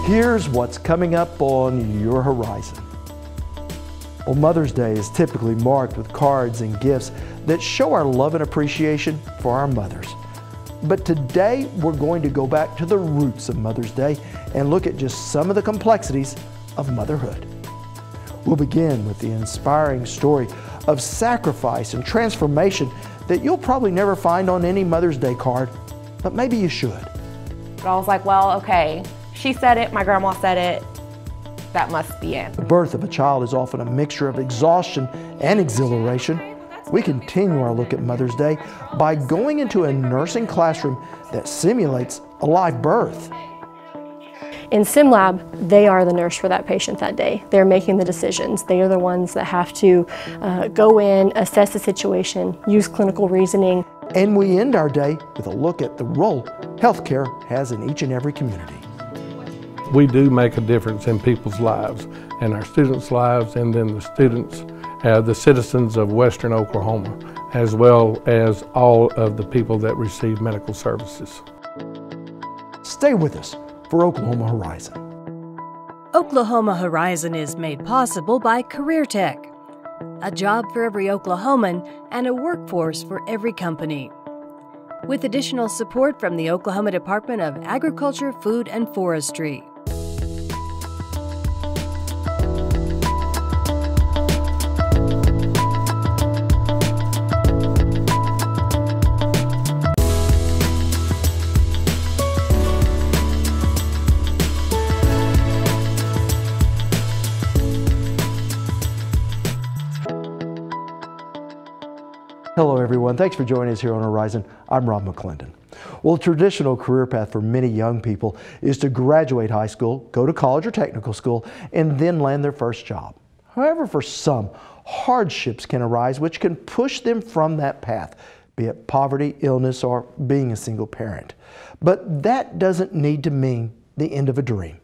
Here's what's coming up on your horizon. Well, Mother's Day is typically marked with cards and gifts that show our love and appreciation for our mothers. But today we're going to go back to the roots of Mother's Day and look at just some of the complexities of motherhood. We'll begin with the inspiring story of sacrifice and transformation that you'll probably never find on any Mother's Day card, but maybe you should. But I was like, well, okay, she said it, my grandma said it, that must be it. The birth of a child is often a mixture of exhaustion and exhilaration. We continue our look at Mother's Day by going into a nursing classroom that simulates a live birth. In SimLab, they are the nurse for that patient that day. They're making the decisions. They are the ones that have to go in, assess the situation, use clinical reasoning. And we end our day with a look at the role healthcare has in each and every community. We do make a difference in people's lives, and our students' lives, and then the students, the citizens of Western Oklahoma, as well as all of the people that receive medical services. Stay with us for Oklahoma Horizon. Oklahoma Horizon is made possible by Career Tech, a job for every Oklahoman and a workforce for every company. With additional support from the Oklahoma Department of Agriculture, Food, and Forestry. Hello everyone, thanks for joining us here on Horizon. I'm Rob McClendon. Well, a traditional career path for many young people is to graduate high school, go to college or technical school, and then land their first job. However, for some, hardships can arise which can push them from that path, be it poverty, illness, or being a single parent. But that doesn't need to mean the end of a dream.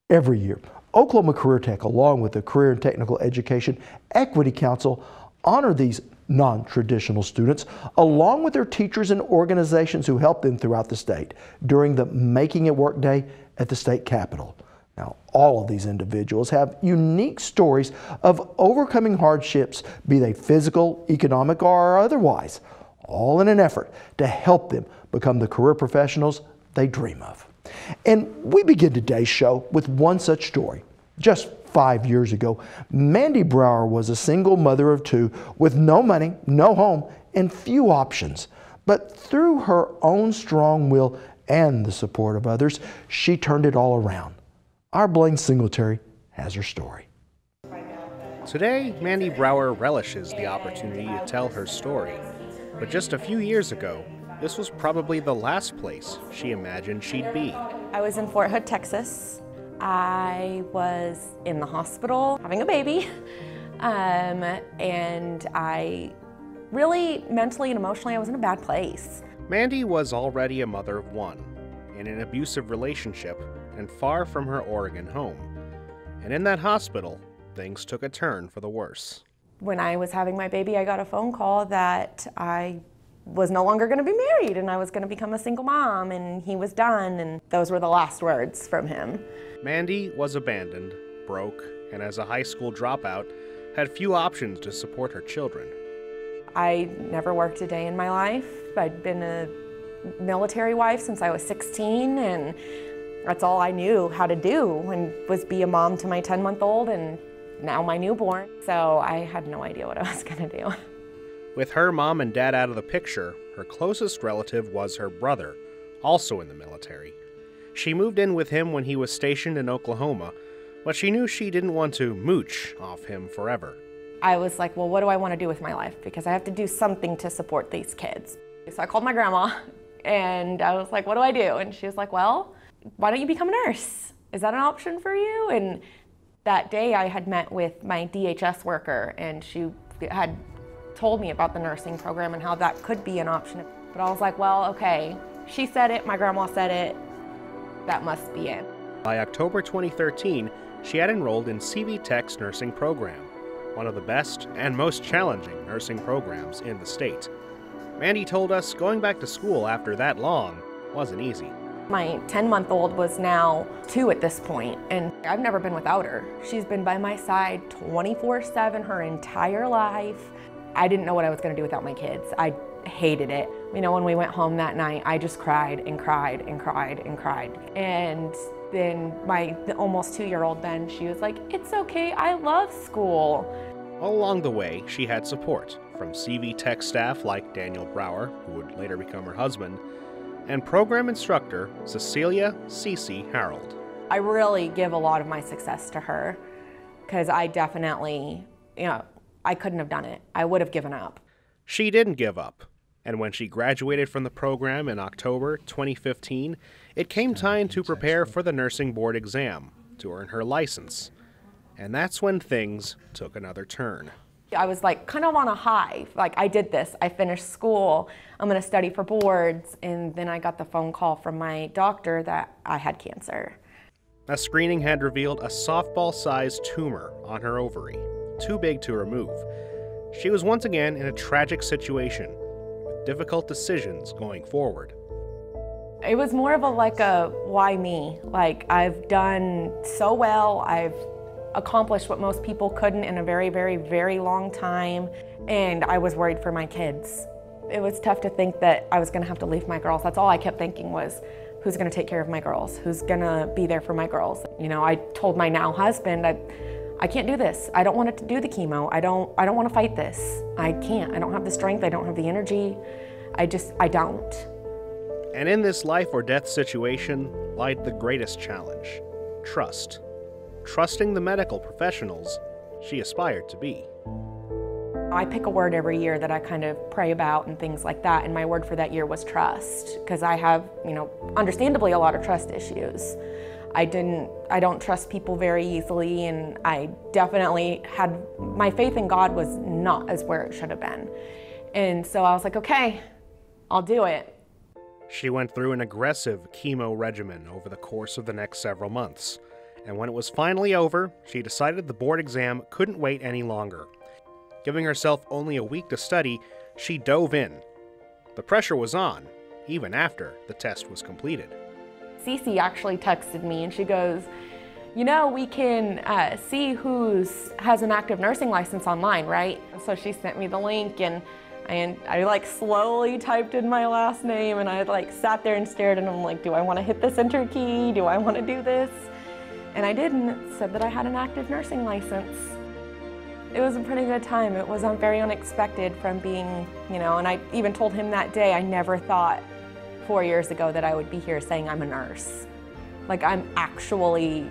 Every year, Oklahoma Career Tech, along with the Career and Technical Education Equity Council, honor these non-traditional students, along with their teachers and organizations who help them throughout the state during the Making It Work Day at the state capitol. Now, all of these individuals have unique stories of overcoming hardships, be they physical, economic, or otherwise, all in an effort to help them become the career professionals they dream of. And we begin today's show with one such story. Just 5 years ago, Mandy Brower was a single mother of two with no money, no home, and few options. But through her own strong will and the support of others, she turned it all around. Our Blaine Singletary has her story. Today, Mandy Brower relishes the opportunity to tell her story. But just a few years ago, this was probably the last place she imagined she'd be. I was in Fort Hood, Texas. I was in the hospital having a baby, and I really mentally and emotionally I was in a bad place. Mandy was already a mother of one, in an abusive relationship, and far from her Oregon home. And in that hospital, things took a turn for the worse. When I was having my baby, I got a phone call that I was no longer going to be married and I was going to become a single mom, and he was done, and those were the last words from him. Mandy was abandoned, broke, and as a high school dropout, had few options to support her children. I never worked a day in my life. I'd been a military wife since I was 16, and that's all I knew how to do, and was be a mom to my 10-month-old and now my newborn. So I had no idea what I was going to do. With her mom and dad out of the picture, her closest relative was her brother, also in the military. She moved in with him when he was stationed in Oklahoma, but she knew she didn't want to mooch off him forever. I was like, well, what do I want to do with my life? Because I have to do something to support these kids. So I called my grandma, and I was like, what do I do? And she was like, well, why don't you become a nurse? Is that an option for you? And that day I had met with my DHS worker, and she had told me about the nursing program and how that could be an option. But I was like, well, okay, she said it, my grandma said it, that must be it. By October 2013, she had enrolled in CV Tech's nursing program, one of the best and most challenging nursing programs in the state. Mandy told us going back to school after that long wasn't easy. My 10-month-old was now 2 at this point, and I've never been without her. She's been by my side 24/7 her entire life. I didn't know what I was going to do without my kids. I hated it. You know, when we went home that night, I just cried and cried and cried and cried. And then my almost 2-year-old then, she was like, "It's okay, I love school." All along the way, she had support from CV Tech staff like Daniel Brower, who would later become her husband, and program instructor Cecilia Cece Harold. I really give a lot of my success to her because I definitely, I couldn't have done it. I would have given up. She didn't give up, and when she graduated from the program in October 2015, it came time to prepare for the nursing board exam to earn her license. And that's when things took another turn. I was like kind of on a high, like I did this, I finished school, I'm gonna study for boards, and then I got the phone call from my doctor that I had cancer. A screening had revealed a softball-sized tumor on her ovary, too big to remove. She was once again in a tragic situation, with difficult decisions going forward. It was more of a why me? Like, I've done so well, I've accomplished what most people couldn't in a very, very, very long time, and I was worried for my kids. It was tough to think that I was gonna have to leave my girls. That's all I kept thinking was, who's gonna take care of my girls? Who's gonna be there for my girls? You know, I told my now husband, I can't do this. I don't want to do the chemo. I don't want to fight this. I can't. I don't have the strength. I don't have the energy. I don't. And in this life or death situation lied the greatest challenge: trust. Trusting the medical professionals she aspired to be. I pick a word every year that I kind of pray about and things like that, and my word for that year was trust, because I have, understandably a lot of trust issues. I don't trust people very easily, and I definitely had, my faith in God was not as where it should have been. And so I was like, okay, I'll do it. She went through an aggressive chemo regimen over the course of the next several months. And when it was finally over, she decided the board exam couldn't wait any longer. Giving herself only a week to study, she dove in. The pressure was on, even after the test was completed. Cece actually texted me and she goes, we can see who has an active nursing license online, right? So she sent me the link, and I slowly typed in my last name, and I sat there and stared, and I'm like, do I want to hit this enter key? Do I want to do this? And I did, and it said that I had an active nursing license. It was a pretty good time. It was very unexpected from being, and I even told him that day, I never thought 4 years ago that I would be here saying I'm a nurse. I'm actually,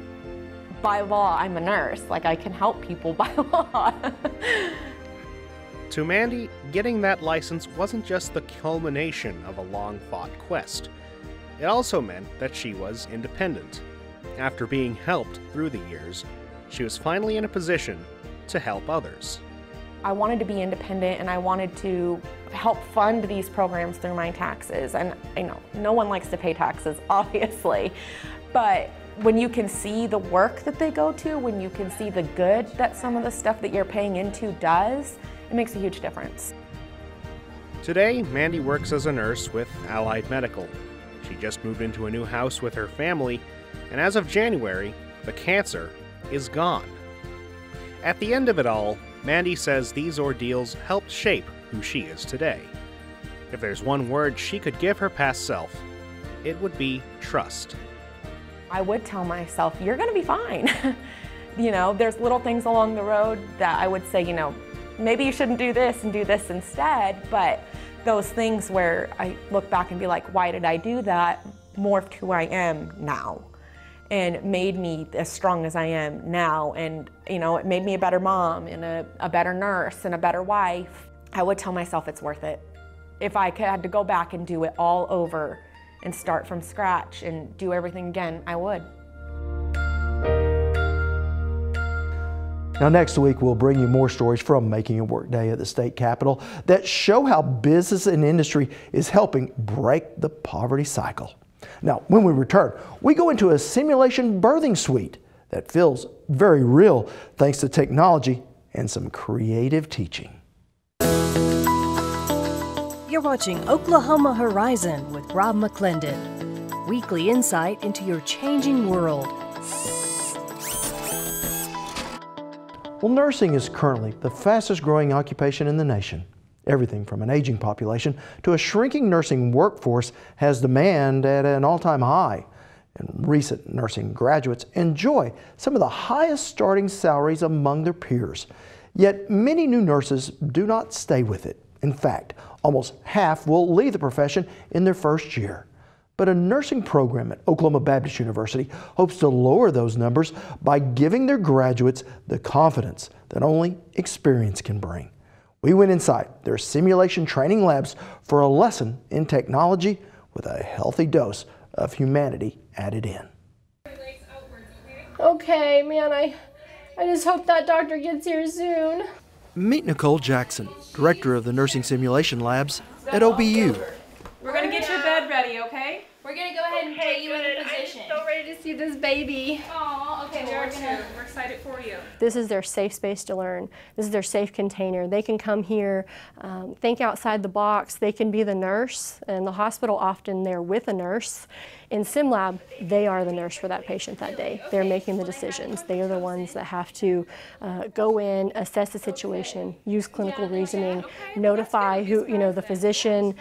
by law, I'm a nurse. I can help people by law. To Mandy, getting that license wasn't just the culmination of a long-fought quest. It also meant that she was independent. After being helped through the years, she was finally in a position to help others. I wanted to be independent, and I wanted to help fund these programs through my taxes. And no one likes to pay taxes, obviously, but when you can see the work that they go to, when you can see the good that some of the stuff that you're paying into does, it makes a huge difference. Today, Mandy works as a nurse with Allied Medical. She just moved into a new house with her family, and as of January, the cancer is gone. At the end of it all, Mandy says these ordeals helped shape who she is today. If there's one word she could give her past self, it would be trust. I would tell myself, you're gonna be fine. There's little things along the road that I would say, maybe you shouldn't do this and do this instead, but those things where I look back and be like, why did I do that, morphed who I am now, and made me as strong as I am now. And it made me a better mom and a better nurse and a better wife. I would tell myself it's worth it. If I had to go back and do it all over and start from scratch and do everything again, I would. Now next week we'll bring you more stories from Making It Work Day at the state capitol that show how business and industry is helping break the poverty cycle. Now when we return, we go into a simulation birthing suite that feels very real thanks to technology and some creative teaching. You're watching Oklahoma Horizon with Rob McClendon. weekly insight into your changing world. Well, nursing is currently the fastest growing occupation in the nation. Everything from an aging population to a shrinking nursing workforce has demand at an all-time high. And recent nursing graduates enjoy some of the highest starting salaries among their peers. Yet many new nurses do not stay with it. In fact, almost half will leave the profession in their first year. But a nursing program at Oklahoma Baptist University hopes to lower those numbers by giving their graduates the confidence that only experience can bring. We went inside their simulation training labs for a lesson in technology with a healthy dose of humanity added in. Okay, man, I just hope that doctor gets here soon. Meet Nicole Jackson, director of the nursing simulation labs at OBU. We're gonna get your bed ready, okay? We're gonna go ahead and put you in the position. I'm so ready to see this baby. Aw, okay, well, we're excited for you. This is their safe space to learn. This is their safe container. They can come here, think outside the box. They can be the nurse. In the hospital, often they're with a nurse. In SimLab, they are the nurse for that patient that day. They're making the decisions. They are the ones that have to go in, assess the situation, use clinical reasoning, notify who, the physician,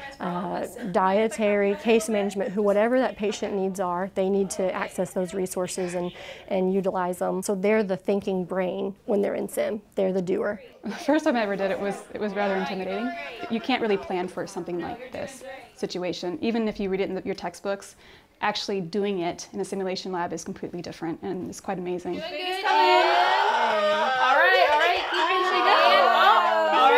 dietary, case management, whatever that patient needs are. They need to access those resources and utilize them. So they're the thinking brain when they're in sim. They're the doer. The first time I ever did it was rather intimidating. You can't really plan for something like this situation. Even if you read it in your textbooks, actually doing it in a simulation lab is completely different, and it's quite amazing. Good. All right, keep reaching out. All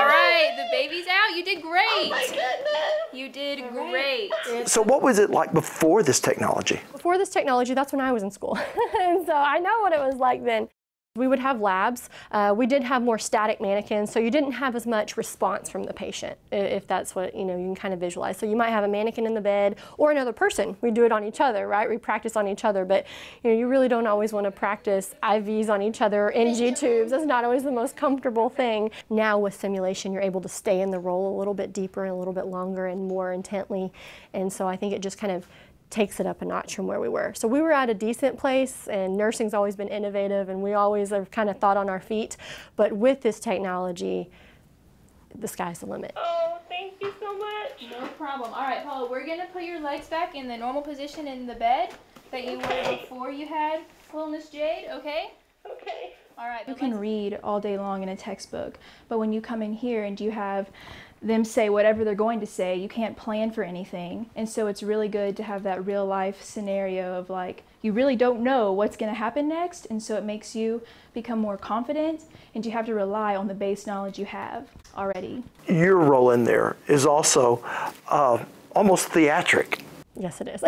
right, the baby's out. You did great. Oh my goodness. You did great. So what was it like before this technology? Before this technology, that's when I was in school. And so I know what it was like then. We would have labs. We did have more static mannequins, so you didn't have as much response from the patient, if that's what you can kind of visualize. So you might have a mannequin in the bed or another person. We do it on each other, right? We practice on each other, but you really don't always want to practice IVs on each other or NG tubes. That's not always the most comfortable thing. Now with simulation, you're able to stay in the role a little bit deeper and a little bit longer and more intently, and so I think it just kind of takes it up a notch from where we were. So we were at a decent place, and nursing's always been innovative, and we always have kind of thought on our feet. But with this technology, the sky's the limit. Oh, thank you so much. No problem. All right, Paula, we're gonna put your legs back in the normal position in the bed that you were before you had little Miss Jade, okay? Okay. All right. You can read all day long in a textbook, but when you come in here and you have them say whatever they're going to say, you can't plan for anything. And so it's really good to have that real life scenario of like, you really don't know what's going to happen next, and so it makes you become more confident, and you have to rely on the base knowledge you have already. Your role in there is also almost theatric. Yes, it is.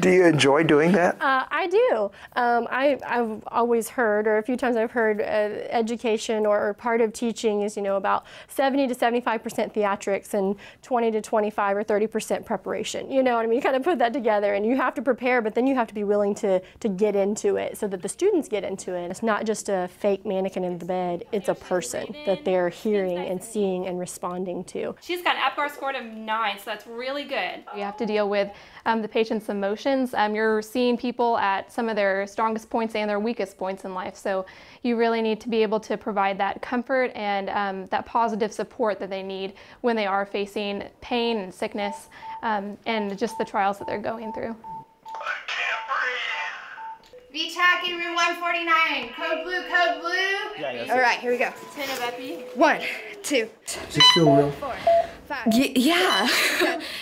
Do you enjoy doing that? I do. I've always heard, or a few times I've heard, education or part of teaching is, about 70 to 75% theatrics and 20 to 25 or 30% preparation. You know what I mean? You kind of put that together, and you have to prepare, but then you have to be willing to get into it so that the students get into it. It's not just a fake mannequin in the bed. It's a person that they're hearing and seeing and responding to. She's got an APGAR score of 9, so that's really good. You have to deal with the patient's emotions. You're seeing people at some of their strongest points and their weakest points in life. So you really need to be able to provide that comfort and that positive support that they need when they are facing pain and sickness and just the trials that they're going through. VTAC in room 149. Code blue, code blue. Yeah. All right, here we go. 10 of Epi. 1, 2. Is it still real? 4, 5. Yeah.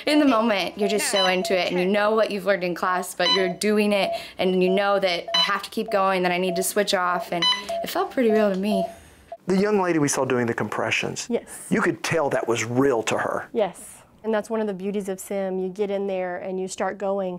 In the moment, you're just so into it, and you know what you've learned in class, but you're doing it, and you know that I have to keep going, that I need to switch off, and it felt pretty real to me. The young lady we saw doing the compressions, Yes. you could tell that was real to her. Yes. And that's one of the beauties of sim. You get in there and you start going,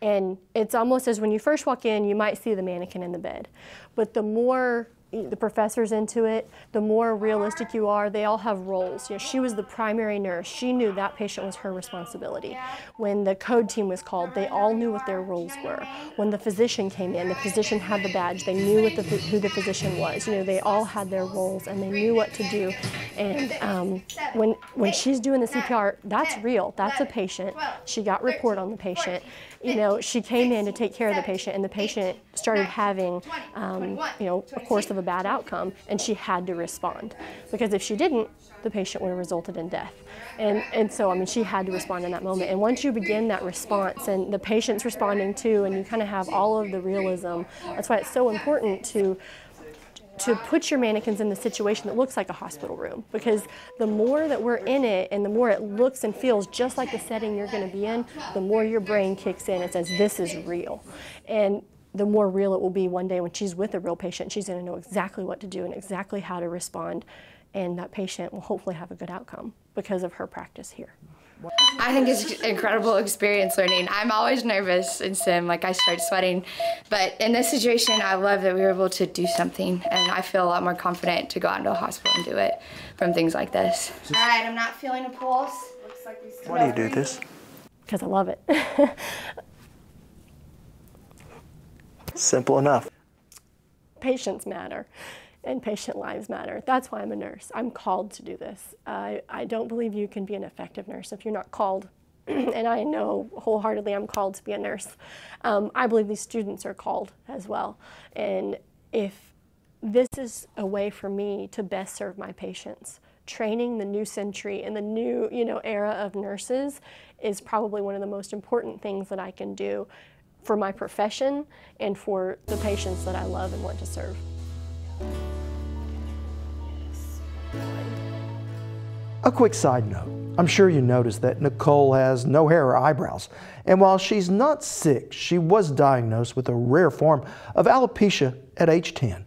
and it's almost as when you first walk in, you might see the mannequin in the bed. But the more the professors into it, the more realistic you are. They all have roles. You know, she was the primary nurse. She knew that patient was her responsibility. When the code team was called, they all knew what their roles were. When the physician came in, the physician had the badge. They knew who the physician was. You know, they all had their roles and they knew what to do. And when she's doing the CPR, that's real. That's a patient. She got report on the patient. You know, she came in to take care of the patient, and the patient started having, you know, a course of a bad outcome, and she had to respond. Because if she didn't, the patient would have resulted in death. And so, I mean, she had to respond in that moment. And once you begin that response, and the patient's responding too, and you kind of have all of the realism, that's why it's so important to put your mannequins in the situation that looks like a hospital room, because the more that we're in it and the more it looks and feels just like the setting you're going to be in, the more your brain kicks in and says, this is real. And the more real it will be one day when she's with a real patient. She's going to know exactly what to do and exactly how to respond, and that patient will hopefully have a good outcome because of her practice here. I think it's an incredible experience learning. I'm always nervous in sim, like I start sweating. But in this situation, I love that we were able to do something, and I feel a lot more confident to go out into a hospital and do it from things like this. All right, I'm not feeling a pulse. Looks like we still. Why do you do this? Because I love it. Simple enough. Patients matter. And patient lives matter. That's why I'm a nurse. I'm called to do this. I don't believe you can be an effective nurse if you're not called. And I know wholeheartedly I'm called to be a nurse. I believe these students are called as well. And if this is a way for me to best serve my patients, training the new century and the new, you know, era of nurses is probably one of the most important things that I can do for my profession and for the patients that I love and want to serve. A quick side note. I'm sure you noticed that Nicole has no hair or eyebrows. And while she's not sick, she was diagnosed with a rare form of alopecia at age 10.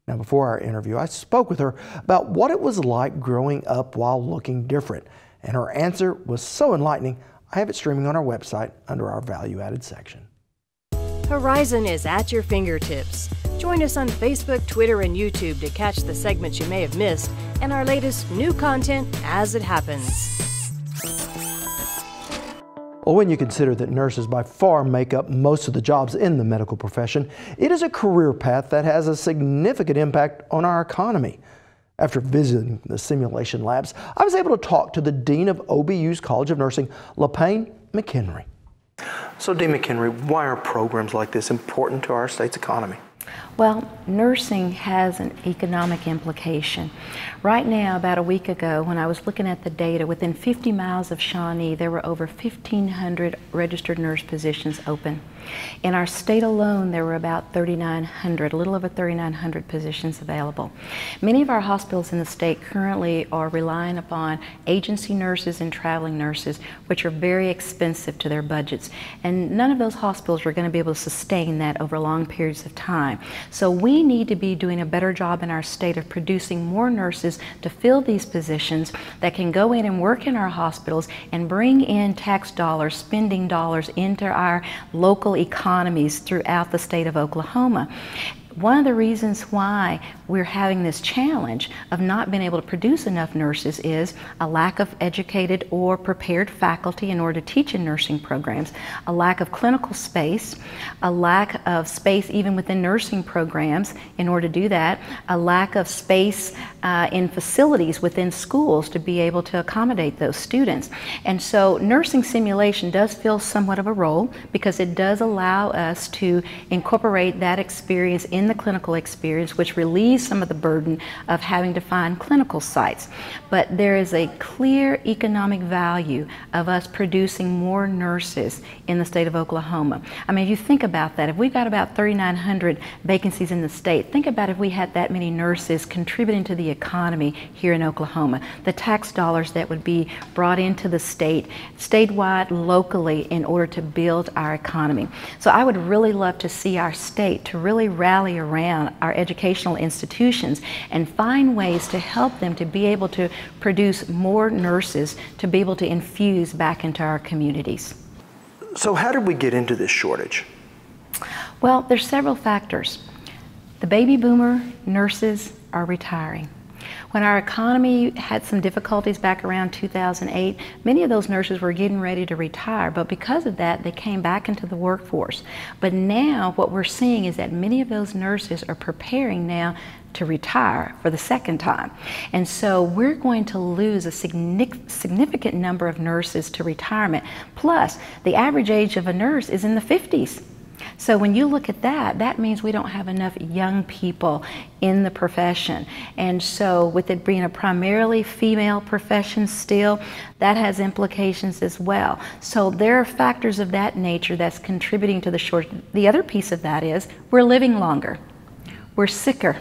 Now, before our interview, I spoke with her about what it was like growing up while looking different. And her answer was so enlightening, I have it streaming on our website under our Value Added section. Horizon is at your fingertips. Join us on Facebook, Twitter, and YouTube to catch the segments you may have missed and our latest new content as it happens. Well, when you consider that nurses by far make up most of the jobs in the medical profession, it is a career path that has a significant impact on our economy. After visiting the simulation labs, I was able to talk to the Dean of OBU's College of Nursing, LaPayne McHenry. So, Dean McHenry, why are programs like this important to our state's economy? Well, nursing has an economic implication. Right now, about a week ago, when I was looking at the data, within 50 miles of Shawnee, there were over 1,500 registered nurse positions open. In our state alone, there were about 3,900, a little over 3,900 positions available. Many of our hospitals in the state currently are relying upon agency nurses and traveling nurses, which are very expensive to their budgets. And none of those hospitals are going to be able to sustain that over long periods of time. So we need to be doing a better job in our state of producing more nurses to fill these positions that can go in and work in our hospitals and bring in tax dollars, spending dollars into our local economies throughout the state of Oklahoma. One of the reasons why we're having this challenge of not being able to produce enough nurses is a lack of educated or prepared faculty in order to teach in nursing programs, a lack of clinical space, a lack of space even within nursing programs in order to do that, a lack of space in facilities within schools to be able to accommodate those students. And so nursing simulation does fill somewhat of a role because it does allow us to incorporate that experience in the clinical experience, which relieves some of the burden of having to find clinical sites. But there is a clear economic value of us producing more nurses in the state of Oklahoma. I mean, if you think about that, if we've got about 3,900 vacancies in the state, think about if we had that many nurses contributing to the economy here in Oklahoma, the tax dollars that would be brought into the state, statewide, locally, in order to build our economy. So I would really love to see our state to really rally around our educational institutions and find ways to help them to be able to produce more nurses to be able to infuse back into our communities. So how did we get into this shortage? Well, there's several factors. The baby boomer nurses are retiring. When our economy had some difficulties back around 2008, many of those nurses were getting ready to retire, but because of that, they came back into the workforce. But now what we're seeing is that many of those nurses are preparing now to retire for the second time. And so we're going to lose a significant number of nurses to retirement. Plus, the average age of a nurse is in the 50s. So when you look at that, that means we don't have enough young people in the profession. And so with it being a primarily female profession still, that has implications as well. So there are factors of that nature that's contributing to the shortage. The other piece of that is we're living longer. We're sicker.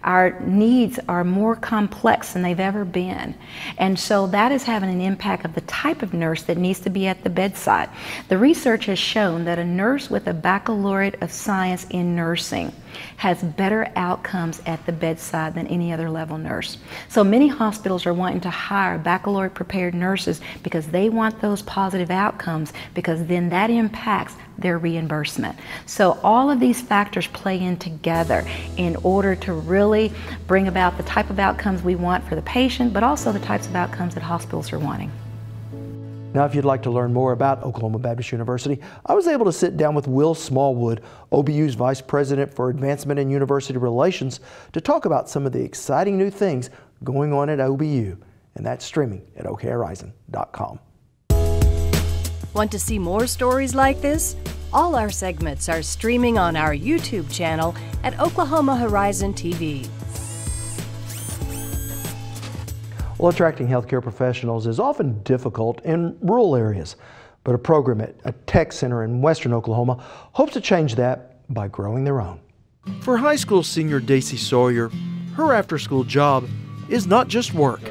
Our needs are more complex than they've ever been. And so that is having an impact of the type of nurse that needs to be at the bedside. The research has shown that a nurse with a baccalaureate of science in nursing has better outcomes at the bedside than any other level nurse. So many hospitals are wanting to hire baccalaureate prepared nurses because they want those positive outcomes, because then that impacts their reimbursement. So all of these factors play in together in order to really bring about the type of outcomes we want for the patient, but also the types of outcomes that hospitals are wanting. Now, if you'd like to learn more about Oklahoma Baptist University, I was able to sit down with Will Smallwood, OBU's Vice President for Advancement in University Relations, to talk about some of the exciting new things going on at OBU, and that's streaming at okhorizon.com. Want to see more stories like this? All our segments are streaming on our YouTube channel at Oklahoma Horizon TV. Well, attracting healthcare professionals is often difficult in rural areas, but a program at a tech center in western Oklahoma hopes to change that by growing their own. For high school senior Daisy Sawyer, her after-school job is not just work.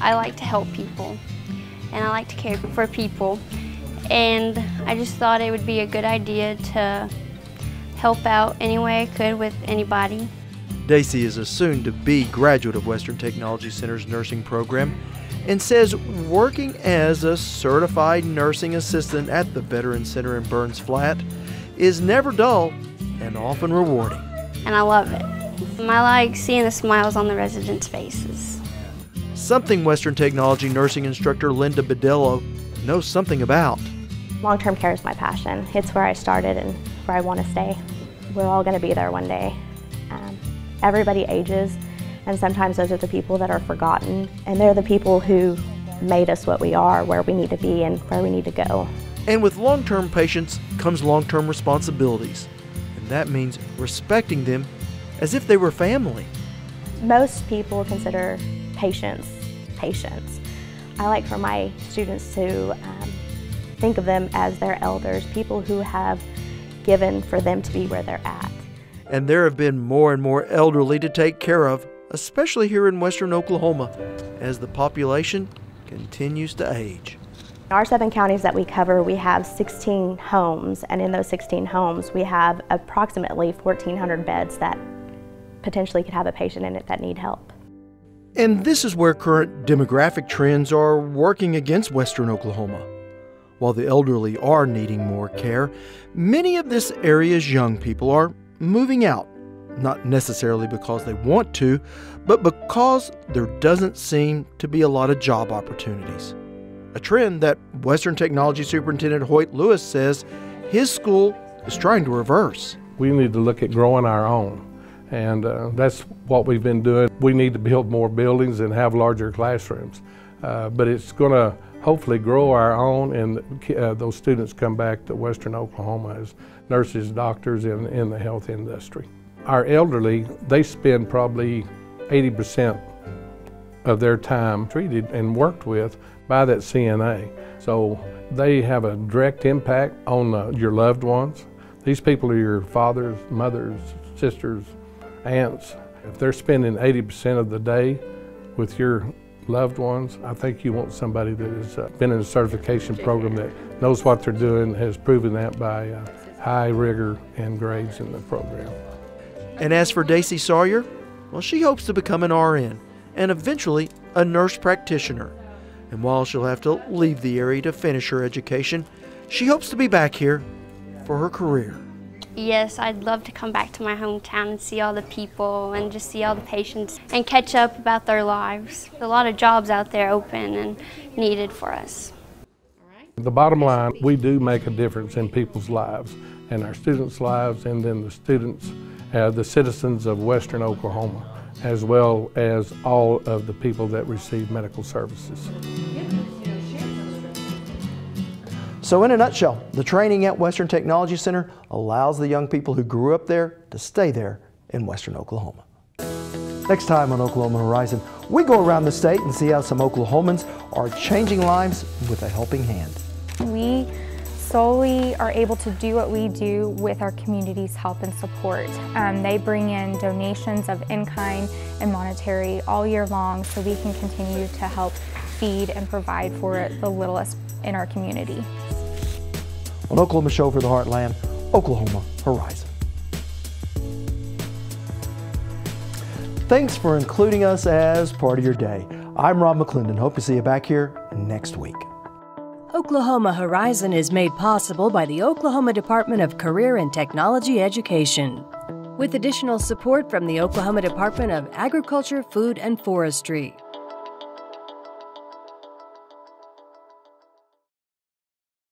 I like to help people, and I like to care for people, and I just thought it would be a good idea to help out any way I could with anybody. Daisy is a soon-to-be graduate of Western Technology Center's nursing program and says working as a certified nursing assistant at the Veterans Center in Burns Flat is never dull and often rewarding. And I love it. I like seeing the smiles on the residents' faces. Something Western Technology nursing instructor Linda Bedello knows something about. Long-term care is my passion. It's where I started and where I want to stay. We're all going to be there one day. Everybody ages, and sometimes those are the people that are forgotten, and they're the people who made us what we are, where we need to be and where we need to go. And with long-term patients comes long-term responsibilities, and that means respecting them as if they were family. Most people consider patients patients. I like for my students to think of them as their elders, people who have given for them to be where they're at. And there have been more and more elderly to take care of, especially here in western Oklahoma, as the population continues to age. In our 7 counties that we cover, we have 16 homes, and in those 16 homes, we have approximately 1,400 beds that potentially could have a patient in it that need help. And this is where current demographic trends are working against western Oklahoma. While the elderly are needing more care, many of this area's young people are moving out, not necessarily because they want to, but because there doesn't seem to be a lot of job opportunities. A trend that Western Technology Superintendent Hoyt Lewis says his school is trying to reverse. We need to look at growing our own, and that's what we've been doing. We need to build more buildings and have larger classrooms, but it's going to hopefully grow our own, and those students come back to western Oklahoma as nurses, doctors in the health industry. Our elderly, they spend probably 80% of their time treated and worked with by that CNA. So they have a direct impact on your loved ones. These people are your fathers, mothers, sisters, aunts. If they're spending 80% of the day with your loved ones, I think you want somebody that has been in a certification program that knows what they're doing, has proven that by high rigor and grades in the program. And as for Daisy Sawyer, well, she hopes to become an RN and eventually a nurse practitioner. And while she'll have to leave the area to finish her education, she hopes to be back here for her career. Yes, I'd love to come back to my hometown and see all the people and just see all the patients and catch up about their lives. There's a lot of jobs out there open and needed for us. The bottom line, we do make a difference in people's lives, and our students' lives, and then the students, the citizens of Western Oklahoma, as well as all of the people that receive medical services. So in a nutshell, the training at Western Technology Center allows the young people who grew up there to stay there in Western Oklahoma. Next time on Oklahoma Horizon, we go around the state and see how some Oklahomans are changing lives with a helping hand. We solely are able to do what we do with our community's help and support. They bring in donations of in-kind and monetary all year long so we can continue to help feed and provide for the littlest in our community. On Oklahoma Show for the Heartland, Oklahoma Horizon. Thanks for including us as part of your day. I'm Rob McClendon. Hope to see you back here next week. Oklahoma Horizon is made possible by the Oklahoma Department of Career and Technology Education, with additional support from the Oklahoma Department of Agriculture, Food, and Forestry.